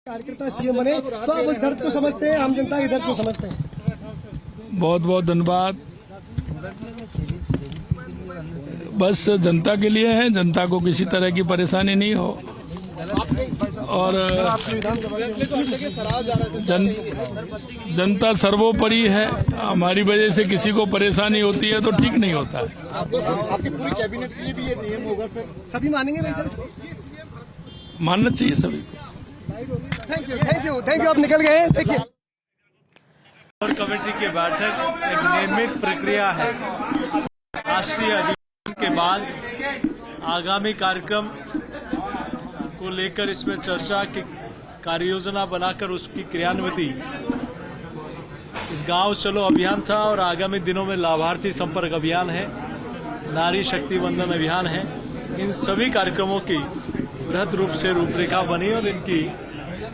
कार्यकर्ता सीएम बने तो आप उस दर्द को समझते हैं, आम जनता के दर्द को समझते हैं। बहुत बहुत धन्यवाद। बस जनता के लिए है, जनता को किसी तरह की परेशानी नहीं हो और जनता सर्वोपरि है। हमारी वजह से किसी को परेशानी होती है तो ठीक नहीं होता है। आपकी पूरी कैबिनेट के लिए भी ये नियम होगा सर? सभी मानेंगे भाई सर इसको? मानना चाहिए सभी को। थैंक यू आप निकल गए। देखिए कोर कमेटी की बैठक एक नियमित प्रक्रिया है। राष्ट्रीय अधिवेशन के बाद आगामी कार्यक्रम को लेकर इसमें चर्चा की कार्ययोजना बनाकर उसकी क्रियान्विति इस गांव चलो अभियान था और आगामी दिनों में लाभार्थी संपर्क अभियान है, नारी शक्ति वंदन अभियान है। इन सभी कार्यक्रमों की बृहद रूप से रूपरेखा बनी और इनकी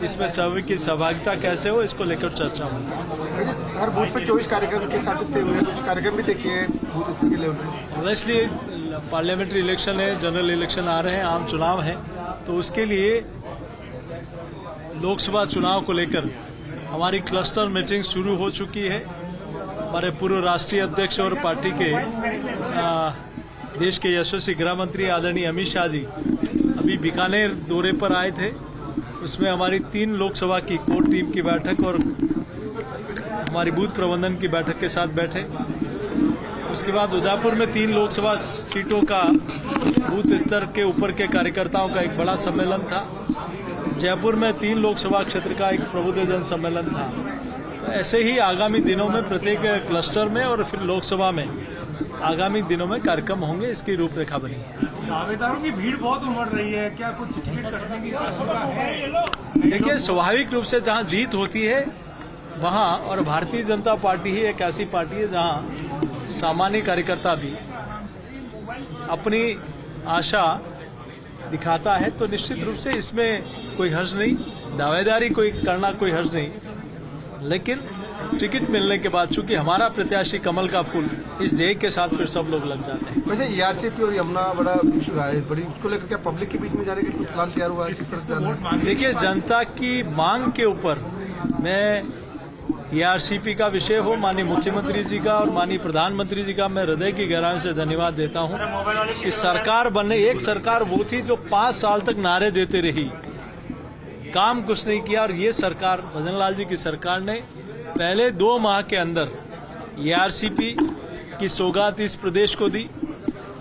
इसमें सभी की सहभागिता कैसे हो इसको लेकर चर्चा हुई। हर बूथ पे 24 कार्यक्रम के साथ हुए, कुछ कार्यक्रम भी देखिए बूथ स्तर के लेवल पे। इसलिए पार्लियामेंट्री इलेक्शन है, जनरल इलेक्शन आ रहे हैं, आम चुनाव है, तो उसके लिए लोकसभा चुनाव को लेकर हमारी क्लस्टर मीटिंग शुरू हो चुकी है। हमारे पूर्व राष्ट्रीय अध्यक्ष और पार्टी के देश के यशस्वी गृह मंत्री आदरणीय अमित शाह जी अभी बीकानेर दौरे पर आए थे। उसमें हमारी 3 लोकसभा की कोर टीम की बैठक और हमारी बूथ प्रबंधन की बैठक के साथ बैठे। उसके बाद उदयपुर में 3 लोकसभा सीटों का बूथ स्तर के ऊपर के कार्यकर्ताओं का एक बड़ा सम्मेलन था। जयपुर में 3 लोकसभा क्षेत्र का एक प्रबुद्ध जन सम्मेलन था। तो ऐसे ही आगामी दिनों में प्रत्येक क्लस्टर में और फिर लोकसभा में आगामी दिनों में कार्यक्रम होंगे, इसकी रूपरेखा बनी है। दावेदारों की भीड़ बहुत उमड़ रही है, क्या कुछ टिकट कटने की आशंका है? देखिए, स्वाभाविक रूप से जहां जीत होती है वहां, और भारतीय जनता पार्टी ही एक ऐसी पार्टी है जहां सामान्य कार्यकर्ता भी अपनी आशा दिखाता है, तो निश्चित रूप से इसमें कोई हर्ज नहीं, दावेदारी कोई करना कोई हर्ज नहीं। लेकिन टिकट मिलने के बाद चूंकि हमारा प्रत्याशी कमल का फूल, इस ध्येय के साथ फिर सब लोग लग जाते हैं। वैसे ईआरसीपी और यमुना बड़ा इशू रहा है, बड़ी उसको लेकर क्या पब्लिक के बीच में जाने का कुछ प्लान तैयार हुआ है? देखिए, जनता की मांग के ऊपर मैं ईआरसीपी का विषय हो, माननीय मुख्यमंत्री जी का और माननीय प्रधानमंत्री जी का मैं हृदय की गहराई से धन्यवाद देता हूं कि सरकार बनने, एक सरकार वो थी जो 5 साल तक नारे देते रही, काम कुछ नहीं किया, और ये सरकार भजन लाल जी की सरकार ने पहले 2 माह के अंदर ईआरसीपी की सौगात इस प्रदेश को दी।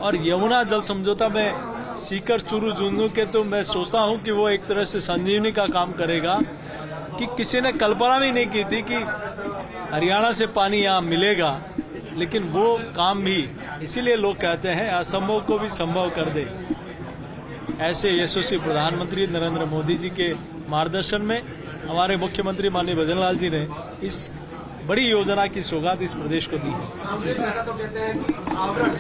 और यमुना जल समझौता में सीकर चूरू झुंझुनू के, तो मैं सोचता हूं कि वो एक तरह से संजीवनी का काम करेगा कि किसी ने कल्पना भी नहीं की थी कि हरियाणा से पानी यहाँ मिलेगा, लेकिन वो काम भी, इसीलिए लोग कहते हैं असंभव को भी संभव कर दे। ऐसे यशस्वी प्रधानमंत्री नरेंद्र मोदी जी के मार्गदर्शन में हमारे मुख्यमंत्री माननीय भजन लाल जी ने इस बड़ी योजना की सौगात इस प्रदेश को दी है। तो कहते हैं कि आवरण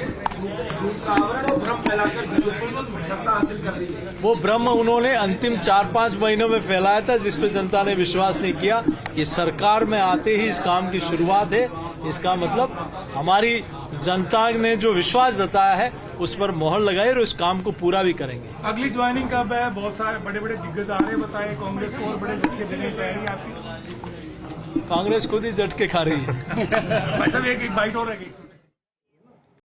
और भ्रम फैलाकर सत्ता हासिल कर ली है। वो भ्रम उन्होंने अंतिम 4-5 महीनों में फैलाया था, जिसपे जनता ने विश्वास नहीं किया। इस सरकार में आते ही इस काम की शुरुआत है। इसका मतलब हमारी जनता ने जो विश्वास जताया है उस पर मोहर लगाई और उस काम को पूरा भी करेंगे। अगली ज्वाइनिंग कब है? बहुत सारे बड़े बड़े दिग्गज आ रहे हैं, बताए कांग्रेस को और बड़े झटके देने की तैयारी आपकी? कांग्रेस खुद ही झटके खा रही है। भाई साहब, एक बाइट और रहेगी।